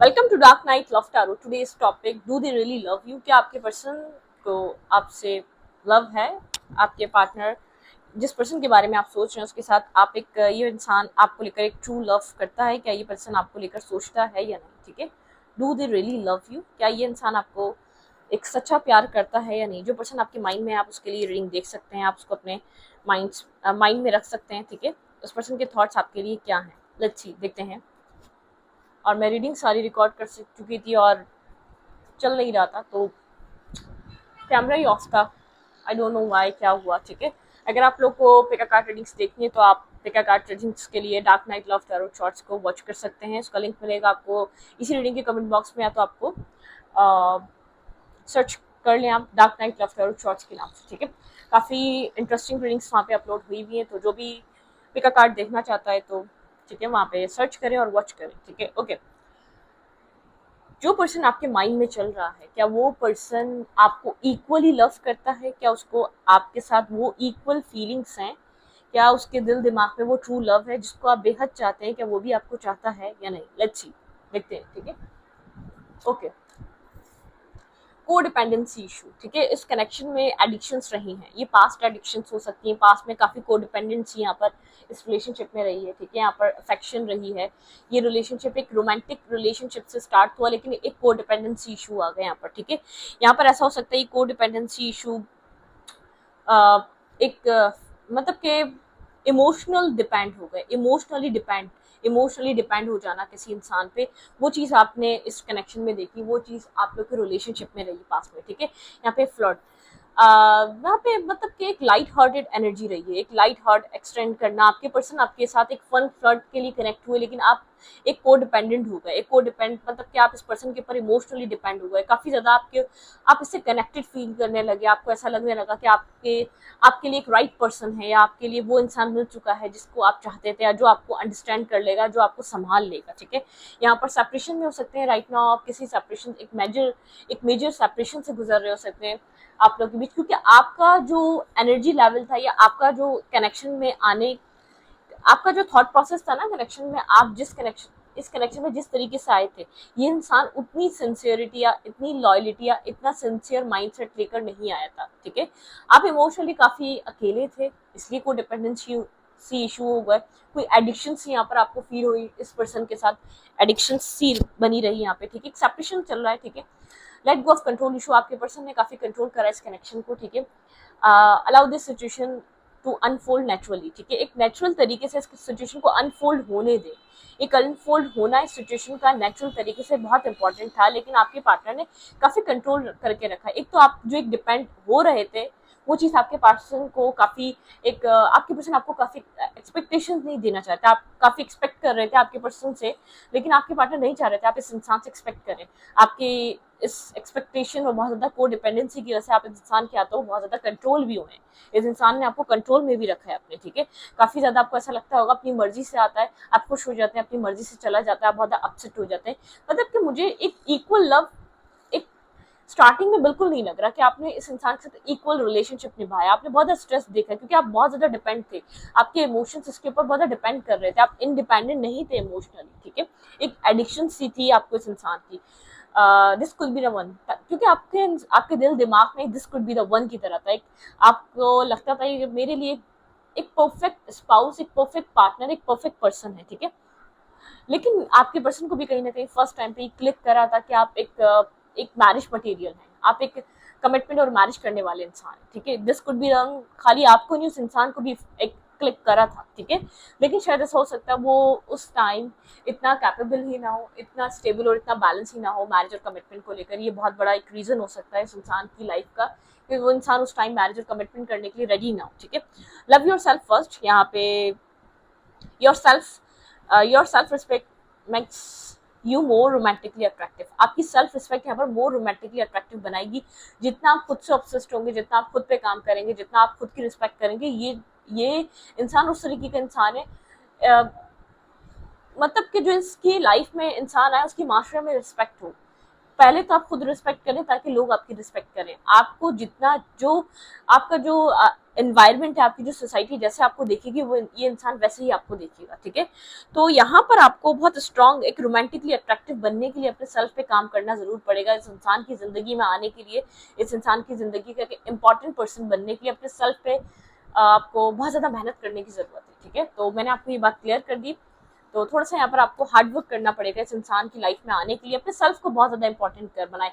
Welcome to dark night love tarot. Today's topic, do they really love you? क्या आपके person को आपसे love है? आपके पार्टनर, जिस पर्सन के बारे में आप सोच रहे हैं उसके साथ आप एक ये इंसान आपको लेकर एक ट्रू लव करता है? क्या ये पर्सन आपको लेकर सोचता है या नहीं? ठीक है, do they really love you? क्या ये इंसान आपको एक सच्चा प्यार करता है या नहीं? जो पर्सन आपके माइंड में, आप उसके लिए रीडिंग देख सकते हैं, आप उसको अपने माइंड में रख सकते हैं। ठीक है, उस पर्सन के थॉट्स आपके लिए क्या हैं? लेट्स सी, देखते हैं। और मैं रीडिंग सारी रिकॉर्ड कर चुकी थी और चल नहीं रहा था, तो कैमरा ही ऑफ था। आई डोंट नो व्हाई, क्या हुआ। ठीक है, अगर आप लोग को पिका कार्ड रीडिंग्स देखनी है तो आप पिका कार्ड रीडिंग्स के लिए dark night love tarot shorts को वॉच कर सकते हैं। उसका लिंक मिलेगा आपको इसी रीडिंग के कमेंट बॉक्स में, या तो आपको सर्च कर लें आप dark night love tarot shorts के नाम से। ठीक है, काफ़ी इंटरेस्टिंग रीडिंग्स वहाँ पे अपलोड हुई हुई हैं, तो जो भी पिका कार्ड देखना चाहता है तो ठीक है, वहाँ पे सर्च करें और वॉच करें। ठीक है, ओके। जो पर्सन आपके माइंड में चल रहा है, क्या वो पर्सन आपको इक्वली लव करता है? क्या उसको आपके साथ वो इक्वल फीलिंग्स हैं? क्या उसके दिल दिमाग में वो ट्रू लव है जिसको आप बेहद चाहते हैं? क्या वो भी आपको चाहता है या नहीं? लेट्स सी, देखते हैं। ठीक है, ओके। कोडिपेंडेंसी इशू, ठीक है, इस कनेक्शन में एडिक्शंस रही हैं। ये पास्ट एडिक्शंस हो सकती हैं, पास्ट में काफ़ी कोडिपेंडेंसी यहाँ पर इस रिलेशनशिप में रही है। ठीक है, यहाँ पर अफेक्शन रही है। ये रिलेशनशिप एक रोमांटिक रिलेशनशिप से स्टार्ट हुआ, लेकिन एक कोडिपेंडेंसी इशू आ गया यहाँ पर। ठीक है, यहाँ पर ऐसा हो सकता है कोडिपेंडेंसी इशू एक मतलब के इमोशनल डिपेंड हो गए, इमोशनली डिपेंड हो जाना किसी इंसान पे। वो चीज़ आपने इस कनेक्शन में देखी, वो चीज़ आप लोग के रिलेशनशिप में रही पास में। ठीक है, यहाँ पे फ्लर्ट, यहाँ पे मतलब कि एक लाइट हार्टेड एनर्जी रही है, एक लाइट हार्ट एक्सटेंड करना। आपके पर्सन आपके साथ एक फन फ्लर्ट के लिए कनेक्ट हुए, लेकिन आप एक को डिपेंडेंट हो गए। एक को डिपेंड मतलब कि आप इस पर्सन के ऊपर इमोशनली डिपेंड हो गए, काफ़ी ज़्यादा आप इससे कनेक्टेड फील करने लगे। आपको ऐसा लगने लगा कि आपके लिए एक राइट पर्सन है, या आपके लिए वो इंसान मिल चुका है जिसको आप चाहते थे, या जो आपको अंडरस्टैंड कर लेगा, जो आपको संभाल लेगा। ठीक है, यहाँ पर सेपरेशन में हो सकते हैं राइट नाउ, आप किसी सेपरेशन, एक मेजर सेपरेशन से गुजर रहे हो सकते हैं आप लोग के बीच, क्योंकि आपका जो एनर्जी लेवल था, या आपका जो कनेक्शन में आने, आपका जो थॉट प्रोसेस था ना कनेक्शन में, आप इस कनेक्शन में जिस तरीके से आए थे, ये इंसान उतनी सिंसियरिटी या इतनी लॉयलिटी या इतना सिंसियर माइंडसेट लेकर नहीं आया था। ठीक है, आप इमोशनली काफी अकेले थे, इसलिए कोई डिपेंडेंसी सी इशू हो गए, कोई एडिक्शन सी यहाँ पर आपको फील हुई, इस पर्सन के साथ एडिक्शन सी बनी रही यहाँ पे। ठीक है, एक सेपरेशन चल रहा है। ठीक है, let go of control issue, आपके पर्सन ने काफी कंट्रोल करा इस कनेक्शन को। ठीक है, allow this situation to unfold naturally. ठीक है, एक नेचुरल तरीके से इस सिचुएशन को अनफोल्ड होने दे। एक अनफोल्ड होना इस सिचुएशन का नेचुरल तरीके से बहुत इंपॉर्टेंट था, लेकिन आपके पार्टनर ने काफी कंट्रोल करके रखा। एक तो आप जो एक डिपेंड हो रहे थे, वो चीज आपके पर्सन को काफी एक आपके पर्सन आपको काफी एक्सपेक्टेशन नहीं देना चाहते। आप काफी एक्सपेक्ट कर रहे थे आपके पर्सन से, लेकिन आपके पार्टनर नहीं चाह रहे थे आप इस इंसान से एक्सपेक्ट करें। आपके इस एक्सपेक्टेशन और बहुत ज्यादा को डिपेंडेंसी की वजह से आप इस इंसान के आते हो बहुत ज्यादा कंट्रोल भी हुए। इस इंसान ने आपको कंट्रोल में भी रखा है अपने। ठीक है, काफी ज्यादा आपको ऐसा लगता होगा अपनी मर्जी से आता है, आप खुश हो जाते हैं, अपनी मर्जी से चला जाता है, आप बहुत ज्यादा अपसेट हो जाते हैं। मतलब कि मुझे एक इक्वल लव एक स्टार्टिंग में बिल्कुल नहीं लग रहा कि आपने इस इंसान के साथ इक्वल रिलेशनशिप निभाया। आपने बहुत ज्यादा स्ट्रेस देखा, क्योंकि आप बहुत ज्यादा डिपेंड थे, आपके इमोशंस इसके ऊपर बहुत ज्यादा डिपेंड कर रहे थे, आप इंडिपेंडेंट नहीं थे इमोशनली। ठीक है, एक एडिक्शन सी थी आपको इस इंसान की। This could be the one, क्योंकि आपके दिल दिमाग में this could be the one की तरह था। एक आपको लगता था ये मेरे लिए एक परफेक्ट स्पाउस, एक परफेक्ट पार्टनर, एक परफेक्ट पर्सन है। ठीक है, लेकिन आपके पर्सन को भी कहीं ना कहीं फर्स्ट टाइम पे क्लिक करा था कि आप एक मैरिज मटेरियल हैं, आप एक कमिटमेंट और मैरिज करने वाले इंसान हैं। ठीक है, दिस कुड बी रंग, खाली आपको नहीं, उस इंसान को भी एक क्लिक करा था। ठीक है, लेकिन शायद ऐसा हो सकता है वो उस टाइम इतना कैपेबल ही ना हो, इतना स्टेबल और इतना बैलेंस ही ना हो मैरिज और कमिटमेंट को लेकर। ये बहुत बड़ा एक रीजन हो सकता है इस इंसान की लाइफ का, कि वो इंसान उस टाइम मैरिज और कमिटमेंट करने के लिए रेडी ना हो। ठीक है, लव योर सेल्फ फर्स्ट, यहाँ पे your self respect makes you more romantically attractive. आपकी सेल्फ रिस्पेक्ट यहाँ पर मोर रोमांटिकली अट्रैक्टिव बनाएगी। जितना आप खुद से ऑब्सेस्ड होंगे, जितना आप खुद पे काम करेंगे, जितना आप खुद की रिस्पेक्ट करेंगे, ये इंसान उस तरीके का इंसान है, मतलब कि जो इसकी लाइफ में इंसान आए उसकी माशरे में रिस्पेक्ट हो, पहले तो आप खुद रिस्पेक्ट करें ताकि लोग आपकी रिस्पेक्ट करें। आपको जितना जो आपका जो एनवायरनमेंट है, आपकी जो सोसाइटी जैसे आपको देखेगी वो ये इंसान वैसे ही आपको देखेगा, ठीक है। तो यहाँ पर आपको बहुत स्ट्रांग एक रोमांटिकली अट्रैक्टिव बनने के लिए अपने सेल्फ पे काम करना जरूर पड़ेगा। इस इंसान की जिंदगी में आने के लिए, इस इंसान की जिंदगी का इंपॉर्टेंट पर्सन बनने के लिए अपने सेल्फ पे आपको बहुत ज्यादा मेहनत करने की जरूरत है, ठीक है। तो मैंने आपको ये बात क्लियर कर दी। तो थोड़ा सा यहाँ पर आपको हार्ड वर्क करना पड़ेगा इस इंसान की लाइफ में आने के लिए। अपने सेल्फ को बहुत ज्यादा इंपॉर्टेंट कर बनाए,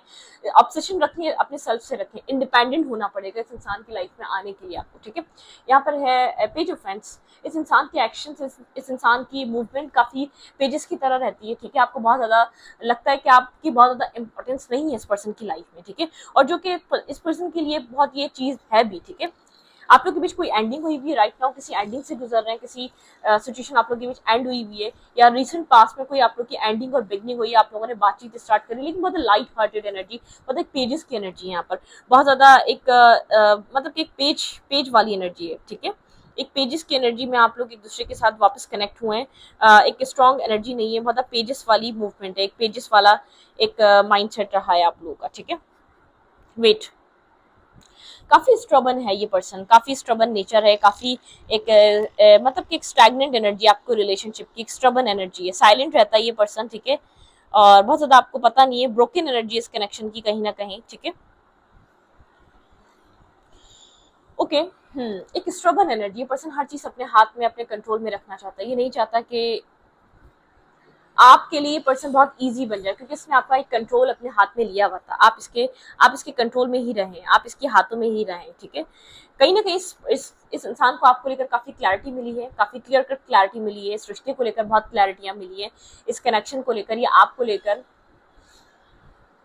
ऑब्सेशन रखिए, अपने सेल्फ से रखें, इंडिपेंडेंट होना पड़ेगा इस इंसान की लाइफ में आने के लिए आपको, ठीक है। यहाँ पर है पेज ऑफ फ्रेंड्स। इस इंसान के एक्शन, इस इंसान की मूवमेंट काफी पेजेस की तरह रहती है, ठीक है। आपको बहुत ज्यादा लगता है कि आपकी बहुत ज्यादा इंपॉर्टेंस नहीं है इस पर्सन की लाइफ में, ठीक है। और जो कि इस पर्सन के लिए बहुत ये चीज है भी, ठीक है। आप लोग के बीच कोई एंडिंग हुई हुई है राइट नाउ, किसी एंडिंग से गुजर रहे हैं, किसी सिचुएशन आप लोग के बीच एंड हुई हुई है, या रिसेंट पास्ट में कोई आप लोग की एंडिंग और बिगनिंग हुई है, आप लोगों ने बातचीत स्टार्ट करी, लेकिन बहुत लाइट हार्टेड एनर्जी, बहुत एक पेजेस की एनर्जी है यहाँ पर, बहुत ज्यादा एक मतलब एक पेज वाली एनर्जी है, ठीक है। एक पेजेस की एनर्जी में आप लोग एक दूसरे के साथ वापस कनेक्ट हुए हैं। एक स्ट्रॉन्ग एनर्जी नहीं है, बहुत पेजेस वाली मूवमेंट है, एक पेजेस वाला एक माइंडसेट रहा है आप लोगों का, ठीक है। वेट, काफी स्ट्रबन है ये पर्सन, काफी स्ट्रबन नेचर है, काफी एक मतलब कि एक स्टैग्नेंट एनर्जी आपको रिलेशनशिप की, एक स्ट्रबन एनर्जी है, साइलेंट रहता है ये पर्सन, ठीक है। और बहुत ज्यादा आपको पता नहीं है, ब्रोकन एनर्जी इस कनेक्शन की कहीं ना कहीं, ठीक है। ओके एक स्ट्रबन एनर्जी, ये पर्सन हर चीज अपने हाथ में, अपने कंट्रोल में रखना चाहता है। ये नहीं चाहता कि आपके लिए पर्सन बहुत इजी बन जाए, क्योंकि इसने आपका एक कंट्रोल अपने हाथ में लिया हुआ था। आप इसके कंट्रोल में ही रहें, आप इसके हाथों में ही रहें, ठीक है। कहीं ना कहीं इस इंसान को आपको लेकर काफी क्लैरिटी मिली है, काफी क्लियर कट क्लैरिटी मिली है, इस रिश्ते को लेकर बहुत क्लैरिटियां मिली है, इस कनेक्शन को लेकर या आपको लेकर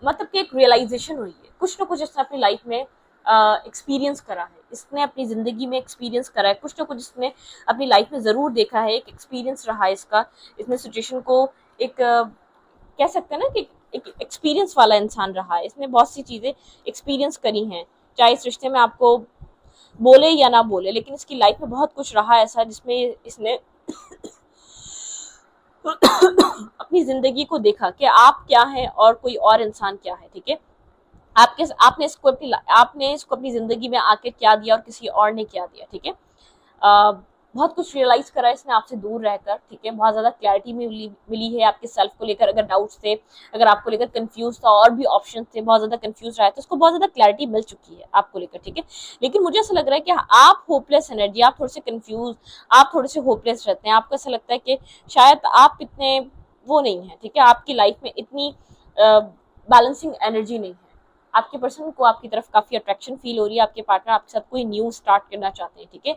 मतलब कि एक रियलाइजेशन हुई है, कुछ ना कुछ इसने अपनी लाइफ में एक्सपीरियंस करा है, इसने अपनी जिंदगी में एक्सपीरियंस करा है, कुछ ना कुछ इसने अपनी लाइफ में जरूर देखा है, एक एक्सपीरियंस रहा है इसका, इसने सिचुएशन को एक कह सकते हैं ना कि एक एक्सपीरियंस वाला इंसान रहा है, इसने बहुत सी चीजें एक्सपीरियंस करी हैं, चाहे इस रिश्ते में आपको बोले या ना बोले, लेकिन इसकी लाइफ में बहुत कुछ रहा ऐसा जिसमें इसने अपनी जिंदगी को देखा कि आप क्या हैं और कोई और इंसान क्या है, ठीक है। आपने इसको अपनी जिंदगी में आके क्या दिया और किसी और ने क्या दिया, ठीक है। बहुत कुछ रियलाइज करा इसने आपसे दूर रहकर, ठीक है। बहुत ज्यादा क्लैरिटी मिली है आपके सेल्फ को लेकर, अगर डाउट्स थे, अगर आपको लेकर कंफ्यूज था और भी ऑप्शन थे, बहुत ज्यादा कंफ्यूज रहा है, तो उसको बहुत ज्यादा क्लैरिटी मिल चुकी है आपको लेकर, ठीक है। लेकिन मुझे ऐसा लग रहा है कि आप होपलेस एनर्जी, आप थोड़े से कंफ्यूज, आप थोड़े से होपलेस रहते हैं, आपको ऐसा लगता है कि शायद आप इतने वो नहीं है, ठीक है, आपकी लाइफ में इतनी बैलेंसिंग एनर्जी नहीं है, आपके पर्सन को आपकी तरफ काफी अट्रैक्शन फील हो रही है, आपके पार्टनर आपके साथ कोई न्यू स्टार्ट करना चाहते हैं, ठीक है,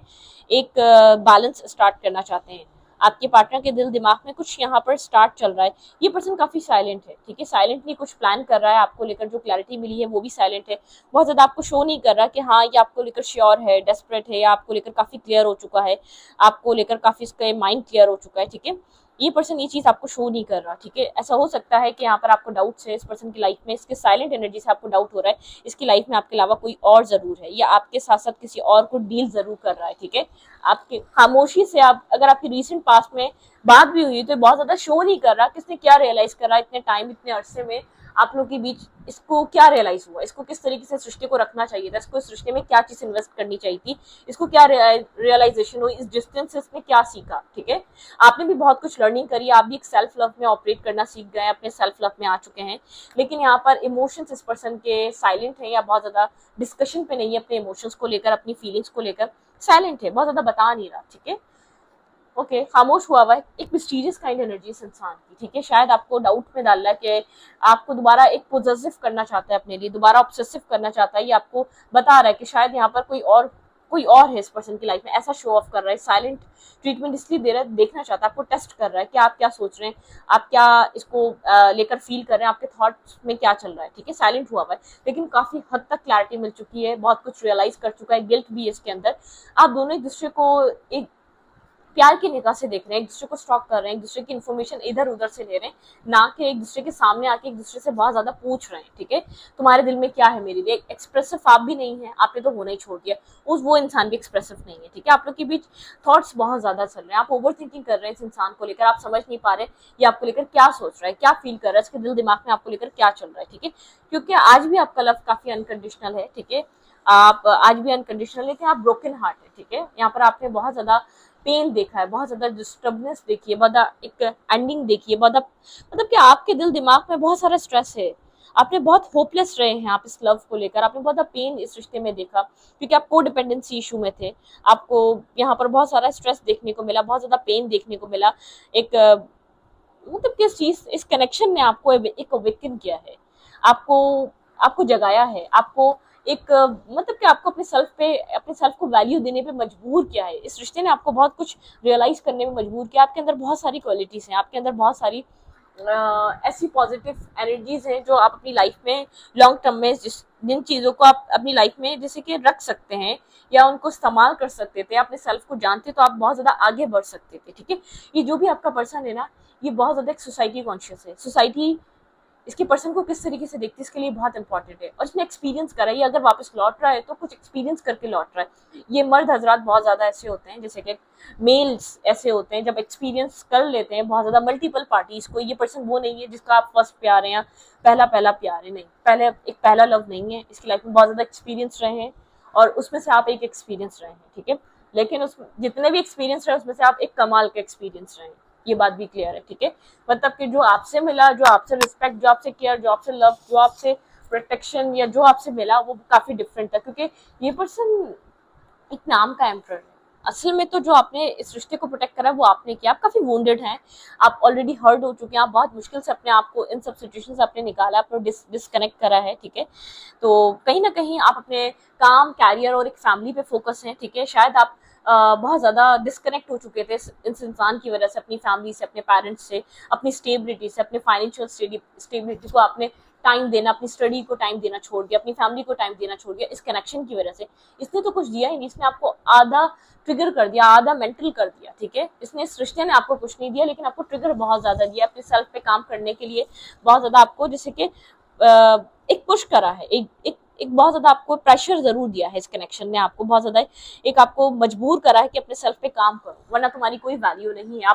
एक बैलेंस स्टार्ट करना चाहते हैं, आपके पार्टनर के दिल दिमाग में कुछ यहाँ पर स्टार्ट चल रहा है। ये पर्सन काफी साइलेंट है, ठीक है, साइलेंटली कुछ प्लान कर रहा है आपको लेकर, जो क्लैरिटी मिली है वो भी साइलेंट है, बहुत ज्यादा आपको शो नहीं कर रहा कि हाँ ये आपको लेकर श्योर है, डेस्परेट है, या आपको लेकर काफी क्लियर हो चुका है, आपको लेकर काफी इसका माइंड क्लियर हो चुका है, ठीक है। ये पर्सन ये चीज आपको शो नहीं कर रहा, ठीक है। ऐसा हो सकता है कि यहाँ पर आपको डाउट्स है इस पर्सन की लाइफ में, इसके साइलेंट एनर्जी से आपको डाउट हो रहा है इसकी लाइफ में आपके अलावा कोई और जरूर है, या आपके साथ साथ किसी और को डील जरूर कर रहा है, ठीक है। आपके खामोशी से, आप अगर आपकी रिसेंट पास्ट में बात भी हुई तो बहुत ज्यादा शो नहीं कर रहा किसने क्या रियलाइज करा इतने टाइम, इतने अरसे में आप लोग के बीच, इसको क्या रियलाइज हुआ, इसको किस तरीके से इस रिश्ते को रखना चाहिए था, इसको इस रिश्ते में क्या चीज इन्वेस्ट करनी चाहिए थी, इसको क्या रियलाइजेशन हुई, इस डिस्टेंस से इसने क्या सीखा, ठीक है। आपने भी बहुत कुछ लर्निंग करी, आप भी एक सेल्फ लव में ऑपरेट करना सीख गए, अपने सेल्फ लव में आ चुके हैं, लेकिन यहाँ पर इमोशंस इस पर्सन के साइलेंट है, या बहुत ज्यादा डिस्कशन पे नहीं है अपने इमोशंस को लेकर, अपनी फीलिंग्स को लेकर साइलेंट है, बहुत ज्यादा बता नहीं रहा, ठीक है। ओके खामोश हुआ है, एक मिस्टीरियस काइंड एनर्जी इस इंसान की, ठीक है। शायद आपको डाउट में डाल रहा है कि आपको दोबारा एक पोजेसिव करना चाहता है अपने लिए, दोबारा ऑब्सेसिव करना चाहता है, ये आपको बता रहा है कि शायद यहाँ पर कोई और है इस पर्सन की लाइफ में, ऐसा शो ऑफ कर रहा है, साइलेंट ट्रीटमेंट इसलिए दे रहा है, देखना चाहता है, आपको टेस्ट कर रहा है कि आप क्या सोच रहे हैं, आप क्या इसको लेकर फील कर रहे हैं, आपके थॉट्स में क्या चल रहा है, ठीक है। साइलेंट हुआ है, लेकिन काफी हद तक क्लैरिटी मिल चुकी है, बहुत कुछ रियलाइज कर चुका है, गिल्ट भी है इसके अंदर, आप दोनों एक दूसरे को एक प्यार की निगाह से देख रहे हैं, एक दूसरे को स्टॉक कर रहे हैं, एक दूसरे की इन्फॉर्मेशन इधर उधर से ले रहे हैं, ना कि एक दूसरे के सामने आके एक दूसरे से बहुत ज्यादा पूछ रहे हैं, ठीक है, तुम्हारे दिल में क्या है मेरे लिए। एक्सप्रेसिव आप भी नहीं है, आपने तो होना ही छोड़ दिया, उस वो इंसान भी एक्सप्रेसिव नहीं है, ठीक है, आप लोग के बीच थॉट्स बहुत ज्यादा चल रहे हैं, आप ओवर थिंकिंग कर रहे हैं इस इंसान को लेकर, आप समझ नहीं पा रहे ये आपको लेकर क्या सोच रहा है, क्या फील कर रहा है, इसके दिल दिमाग में आपको लेकर क्या चल रहा है, ठीक है, क्योंकि आज भी आपका लव काफी अनकंडीशनल है, ठीक है, आप आज भी अनकंडीशनल, लेकिन आप ब्रोकन हार्ट है, ठीक है, यहाँ पर आपने बहुत ज्यादा पेन देखा है, बहुत ज्यादा डिस्टर्बनेस देखी है, बहुत एक एंडिंग देखी है, बहुत मतलब कि आपके दिल दिमाग में बहुत सारा स्ट्रेस है, आपने बहुत होपलेस रहे हैं आप इस लव को लेकर, आपने बहुत पेन इस रिश्ते में देखा, क्योंकि आप को डिपेंडेंसी इशू में थे, आपको यहाँ पर बहुत सारा स्ट्रेस देखने को मिला, बहुत ज्यादा पेन देखने को मिला, एक मतलब किस चीज, इस कनेक्शन ने आपको एक अवेकन किया है, आपको आपको जगाया है, आपको एक मतलब कि आपको अपने सेल्फ को वैल्यू देने पे मजबूर किया है, इस रिश्ते ने आपको बहुत कुछ रियलाइज करने में मजबूर किया, आपके अंदर बहुत सारी क्वालिटीज हैं, आपके अंदर बहुत सारी ऐसी पॉजिटिव एनर्जीज हैं जो आप अपनी लाइफ में लॉन्ग टर्म में जिन चीज़ों को आप अपनी लाइफ में जैसे कि रख सकते हैं या उनको इस्तेमाल कर सकते थे, अपने सेल्फ को जानते तो आप बहुत ज़्यादा आगे बढ़ सकते थे, ठीक है, ये जो भी आपका पर्सन है ना, ये बहुत ज़्यादा एक सोसाइटी कॉन्शियस है, सोसाइटी इसके पर्सन को किस तरीके से देखती है इसके लिए बहुत इंपॉर्टेंट है, और इसने एक्सपीरियंस करा है, ये अगर वापस लौट रहा है तो कुछ एक्सपीरियंस करके लौट रहा है, ये मर्द हजरात बहुत ज्यादा ऐसे होते हैं, जैसे कि मेल्स ऐसे होते हैं, जब एक्सपीरियंस कर लेते हैं बहुत ज्यादा मल्टीपल पार्टीज को, ये पर्सन वो नहीं है जिसका आप फर्स्ट प्यार है या पहला पहला प्यार है, नहीं, पहले एक पहला लव नहीं है, इसकी लाइफ में बहुत ज्यादा एक्सपीरियंस रहे हैं और उसमें से आप एक एक्सपीरियंस रहे हैं, ठीक है, लेकिन उस जितने भी एक्सपीरियंस रहे उसमें से आप एक कमाल का एक्सपीरियंस रहे हैं, ये बात भी क्लियर है, ठीक है, मतलब कि जो आपसे मिला, जो आपसे रिस्पेक्ट, जो आपसे केयर, जो आपसे लव, जो आपसे प्रोटेक्शन या जो आपसे मिला वो काफी डिफरेंट था, क्योंकि ये पर्सन एक नाम का एम्परर है, असल में तो जो आपने इस रिश्ते को प्रोटेक्ट करा वो आपने किया, आप काफी वुंडेड हैं, आप ऑलरेडी हर्ट हो चुके हैं, आप बहुत मुश्किल से अपने आप को इन सब सिचुएशन से आपने निकाला, आपने डिसकनेक्ट करा है, ठीक है, तो कहीं ना कहीं आप अपने काम, कैरियर और एक फैमिली पे फोकस हैं, ठीक है, शायद आप बहुत ज़्यादा डिस्कनेक्ट हो चुके थे इस इंसान की वजह से, अपनी फैमिली से, अपने पेरेंट्स से, अपनी स्टेबिलिटी से, अपने फाइनेंशियल स्टेबिलिटी को आपने टाइम देना, अपनी स्टडी को टाइम देना छोड़ दिया, अपनी फैमिली को टाइम देना छोड़ दिया, इस कनेक्शन की वजह से। इसने तो कुछ दिया ही नहीं, इसने आपको आधा ट्रिगर कर दिया, आधा मेंटल कर दिया, ठीक है, इसने इस रिश्ते ने आपको कुछ नहीं दिया, लेकिन आपको ट्रिगर बहुत ज्यादा दिया अपने सेल्फ पे काम करने के लिए, बहुत ज्यादा आपको जैसे कि एक पुश करा है, एक बहुत ज्यादा आपको प्रेशर जरूर दिया है, इस कनेक्शन ने आपको बहुत ज्यादा एक आपको मजबूर करा है कि अपने सेल्फ पे काम करो, वरना तुम्हारी कोई वैल्यू नहीं है,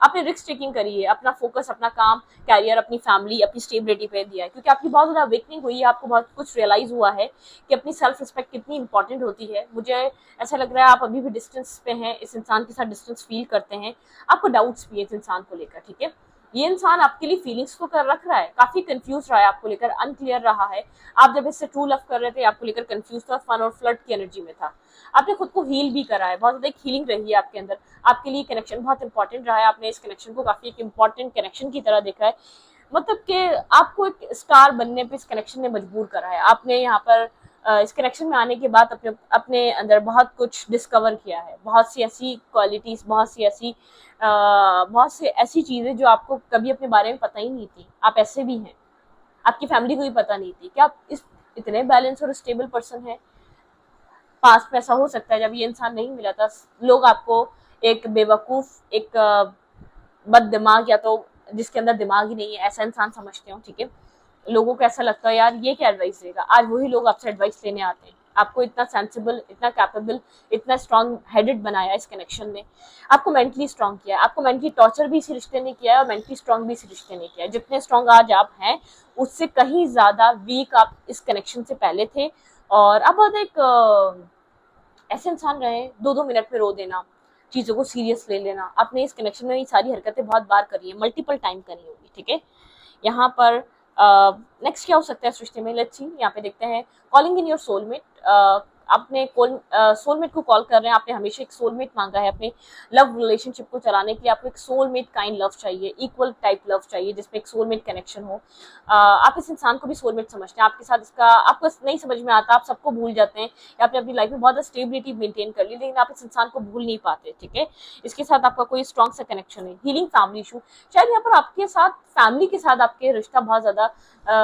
आपने रिस्क टेकिंग करी है, अपना फोकस, अपना काम, कैरियर, अपनी फैमिली, अपनी स्टेबिलिटी पे दिया है, क्योंकि आपकी बहुत ज्यादा अवेकनिंग हुई है, आपको बहुत कुछ रियलाइज हुआ है कि अपनी सेल्फ रिस्पेक्ट कितनी इंपॉर्टेंट होती है। मुझे ऐसा लग रहा है आप अभी भी डिस्टेंस पे हैं, इस इंसान के साथ डिस्टेंस फील करते हैं, आपको डाउट्स भी है इस इंसान को लेकर, ठीक है, ये इंसान आपके लिए फीलिंग्स को कर रख रहा है, काफी कंफ्यूज रहा है आपको लेकर, अनक्लियर रहा है, आप जब इससे ट्रू लव कर रहे थे आपको लेकर कंफ्यूज था, फन और फ्लर्ट की एनर्जी में था, आपने खुद को हील भी करा है, बहुत ज्यादा एक हीलिंग रही है आपके अंदर, आपके लिए कनेक्शन बहुत इंपॉर्टेंट रहा है, आपने इस कनेक्शन को काफी एक इंपॉर्टेंट कनेक्शन की तरह देखा है, मतलब कि आपको एक स्टार बनने पे इस कनेक्शन ने मजबूर करा है, आपने यहाँ पर इस कनेक्शन में आने के बाद अपने अपने अंदर बहुत कुछ डिस्कवर किया है, बहुत सी ऐसी क्वालिटीज, बहुत सी ऐसी चीजें जो आपको कभी अपने बारे में पता ही नहीं थी, आप ऐसे भी हैं, आपकी फैमिली को भी पता नहीं थी कि आप इस इतने बैलेंस और स्टेबल पर्सन है। पास्ट में ऐसा हो सकता है जब ये इंसान नहीं मिला था, लोग आपको एक बेवकूफ, एक बद दिमाग, या तो जिसके अंदर दिमाग ही नहीं है, ऐसा इंसान समझते हो, ठीक है, लोगों को ऐसा लगता है यार ये क्या एडवाइस देगा, आज वही लोग आपसे एडवाइस लेने आते हैं, आपको इतना सेंसिबल, इतना कैपेबल, इतना स्ट्रांग हेडेड बनाया इस कनेक्शन ने, आपको मेंटली स्ट्रांग किया है, आपको मेंटली टॉर्चर भी इसी रिश्ते ने किया है और मेंटली स्ट्रांग भी इसी रिश्ते ने किया है, जितने स्ट्रांग आज आप हैं उससे कहीं ज्यादा वीक आप इस कनेक्शन से पहले थे, और अब बहुत एक ऐसे इंसान रहे, 2-2 मिनट में रो देना, चीजों को सीरियस ले लेना, आपने इस कनेक्शन में ये सारी हरकतें बहुत बार करी है, मल्टीपल टाइम करी होगी, ठीक है, यहाँ पर नेक्स्ट क्या हो सकता है इस रिश्ते में, लेट्स सी, यहाँ पे देखते हैं, कॉलिंग इन योर सोलमेट, आपने सोलमेट को कॉल कर रहे हैं, आपने हमेशा एक सोलमेट मांगा है अपने लव रिलेशनशिप को चलाने के लिए, आपको एक सोलमेट काइंड लव चाहिए, इक्वल टाइप लव चाहिए जिसमें एक सोलमेट कनेक्शन हो, आप इस इंसान को भी सोलमेट समझते हैं, आपके साथ इसका आपको नहीं समझ में आता, आप सबको भूल जाते हैं, या आपने अपनी लाइफ में बहुत स्टेबिलिटी मेंटेन कर ली, लेकिन आप इस इंसान को भूल नहीं पाते, ठीक है, इसके साथ आपका कोई स्ट्रॉन्ग सा कनेक्शन है, हीलिंग फैमिली इशू, शायद यहाँ पर आपके साथ फैमिली के साथ आपके रिश्ता बहुत ज्यादा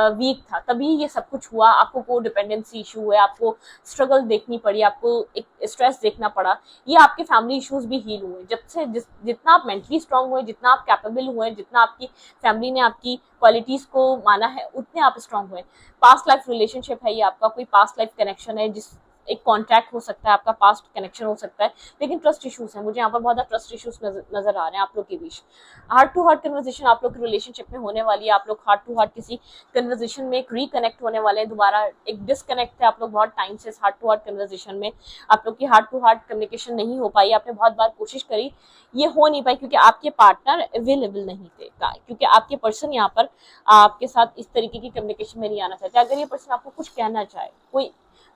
वीक था, तभी ये सब कुछ हुआ, आपको को डिपेंडेंसी इशू है, आपको स्ट्रगल देखनी पड़ी, आपको एक स्ट्रेस देखना पड़ा, ये आपके फैमिली इश्यूज भी हील हुए जब से। जितना आप मेंटली स्ट्रांग हुए, जितना आप कैपेबल हुए, जितना आपकी फैमिली ने आपकी क्वालिटीज को माना है, उतने आप स्ट्रांग हुए। पास्ट लाइफ रिलेशनशिप है ये आपका, कोई पास्ट लाइफ कनेक्शन है, जिस एक कॉन्टैक्ट हो सकता है, आपका पास्ट कनेक्शन हो सकता है, लेकिन ट्रस्ट इश्यूज हैं। मुझे यहाँ पर बहुत ज़्यादा ट्रस्ट इश्यूज नजर आ रहे हैं आप लोग के बीच। हार्ट टू हार्ट कन्वर्सेशन आप लोग की रिलेशनशिप में होने वाली है। आप लोग हार्ट टू हार्ट किसी कन्वर्सेशन में एक रिकनेक्ट होने वाले हैं दोबारा। एक डिसकनेक्ट है आप लोग बहुत टाइम से हार्ट टू हार्ट कन्वर्सेशन में। आप लोग की हार्ट टू हार्ट कम्युनिकेशन नहीं हो पाई, आपने बहुत बार कोशिश करी, ये हो नहीं पाई क्योंकि आपके पार्टनर अवेलेबल नहीं थे, क्योंकि आपके पर्सन यहाँ पर आपके साथ इस तरीके की कम्युनिकेशन में नहीं आना चाहते। अगर ये पर्सन आपको कुछ कहना चाहे,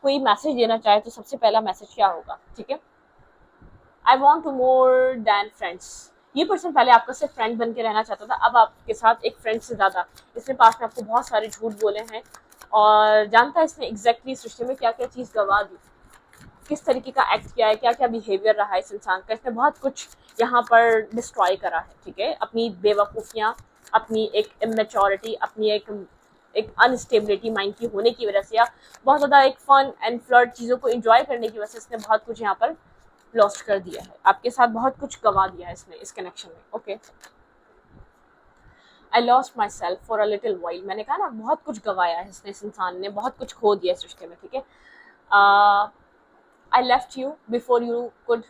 कोई मैसेज देना चाहे, तो सबसे पहला मैसेज क्या होगा, ठीक है, I want to more than friends. ये पर्सन पहले आपका सिर्फ फ्रेंड बन के रहना चाहता था, अब आपके साथ एक फ्रेंड से ज्यादा। इसने पास में आपको बहुत सारे झूठ बोले हैं और जानता है इसने एग्जैक्टली इस रिश्ते में क्या क्या चीज गवा दी, किस तरीके का एक्ट किया है, क्या क्या बिहेवियर रहा है इस इंसान का। इसने बहुत कुछ यहाँ पर डिस्ट्रॉय करा है, ठीक है, अपनी बेवकूफियाँ, अपनी एक इमेच्योरिटी, अपनी एक अनस्टेबिलिटी माइंड की होने की वजह से, या बहुत ज़्यादा एक फन एंड फ्लर्ट चीज़ों को एंजॉय करने की वजह से इसने बहुत कुछ यहाँ पर लॉस्ट कर दिया है, आपके साथ बहुत कुछ गवा दिया है इसने इस कनेक्शन में। Okay, I lost my self for a little while. मैंने कहा ना, बहुत कुछ गवाया है इसने, इस इंसान ने बहुत कुछ खो दिया इस रिश्ते में, ठीक है। I left you before you could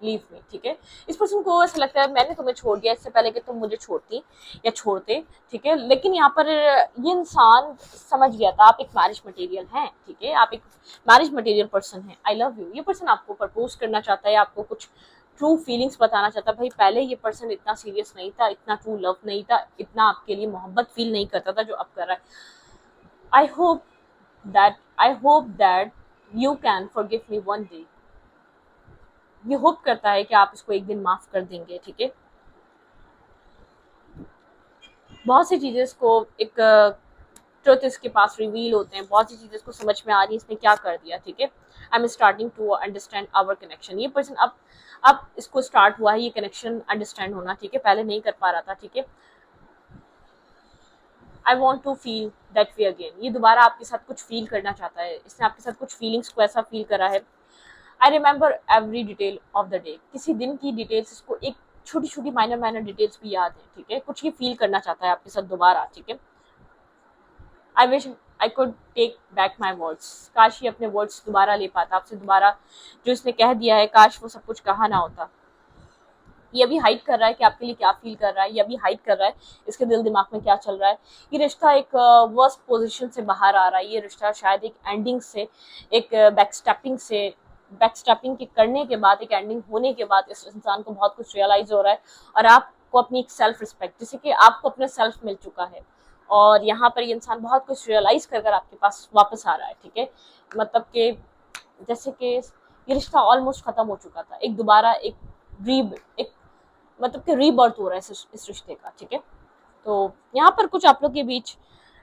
leave me, ठीक है। इस पर्सन को ऐसा लगता है मैंने तुम्हें छोड़ दिया इससे पहले कि तुम मुझे छोड़ती या छोड़ते, ठीक है। लेकिन यहाँ पर ये इंसान समझ गया था आप एक मैरिज मटेरियल हैं, ठीक है, आप एक मैरिज मटेरियल पर्सन हैं। आई लव यू, ये पर्सन आपको प्रपोज करना चाहता है, आपको कुछ ट्रू फीलिंग्स बताना चाहता है। भाई पहले ये पर्सन इतना सीरियस नहीं था, इतना ट्रू लव नहीं था, इतना आपके लिए मोहब्बत फील नहीं करता था जो अब कर रहा है। I hope that you can forgive me one day. ये होप करता है कि आप इसको एक दिन माफ कर देंगे, ठीक है। बहुत सी चीजें इसको एक ट्रुथ इसके पास रिवील होते हैं, बहुत सी चीजें इसको समझ में आ रही है इसने क्या कर दिया, ठीक है। I am starting to understand our connection. ये पर्सन अब इसको स्टार्ट हुआ है ये कनेक्शन अंडरस्टैंड होना, ठीक है, पहले नहीं कर पा रहा था, ठीक है। I want to feel that way again. ये दोबारा आपके साथ कुछ फील करना चाहता है, इसने आपके साथ कुछ फीलिंग्स को ऐसा फील करा है। I remember every detail of the day. किसी दिन की डिटेल्स इसको, एक छोटी छोटी माइनर डिटेल्स भी याद है, ठीक है। कुछ ये फील करना चाहता है आपके साथ दोबारा, ठीक है। I wish I could take back my words. काश ये अपने वर्ड्स दोबारा ले पाता, आपसे दोबारा जो इसने कह दिया है, काश वो सब कुछ कहा ना होता। ये अभी हाइड कर रहा है कि आपके लिए क्या फील कर रहा है, ये अभी हाइड कर रहा है इसके दिल दिमाग में क्या चल रहा है। ये रिश्ता एक वर्स्ट पोजीशन से बाहर आ रहा है, ये रिश्ता शायद एक एंडिंग से, एक बैकस्टैपिंग के करने के बाद, एक एंडिंग होने के बाद इस इंसान को बहुत कुछ रियलाइज हो रहा है। और आपको अपनी एक सेल्फ रिस्पेक्ट, जैसे कि आपको अपना सेल्फ मिल चुका है और यहाँ पर ये इंसान बहुत कुछ रियलाइज कर आपके पास वापस आ रहा है, ठीक है। मतलब कि जैसे कि ये रिश्ता ऑलमोस्ट खत्म हो चुका था, एक दोबारा एक मतलब कि रीबर्थ हो रहा है इस रिश्ते का, ठीक है। तो यहाँ पर कुछ आप लोग के बीच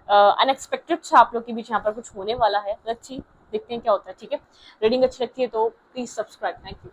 अनएक्सपेक्टेड से आप लोग के बीच यहाँ पर कुछ होने वाला है। लेट्स सी, देखते हैं क्या होता है, ठीक है। रीडिंग अच्छी लगती है तो प्लीज सब्सक्राइब। Thank you.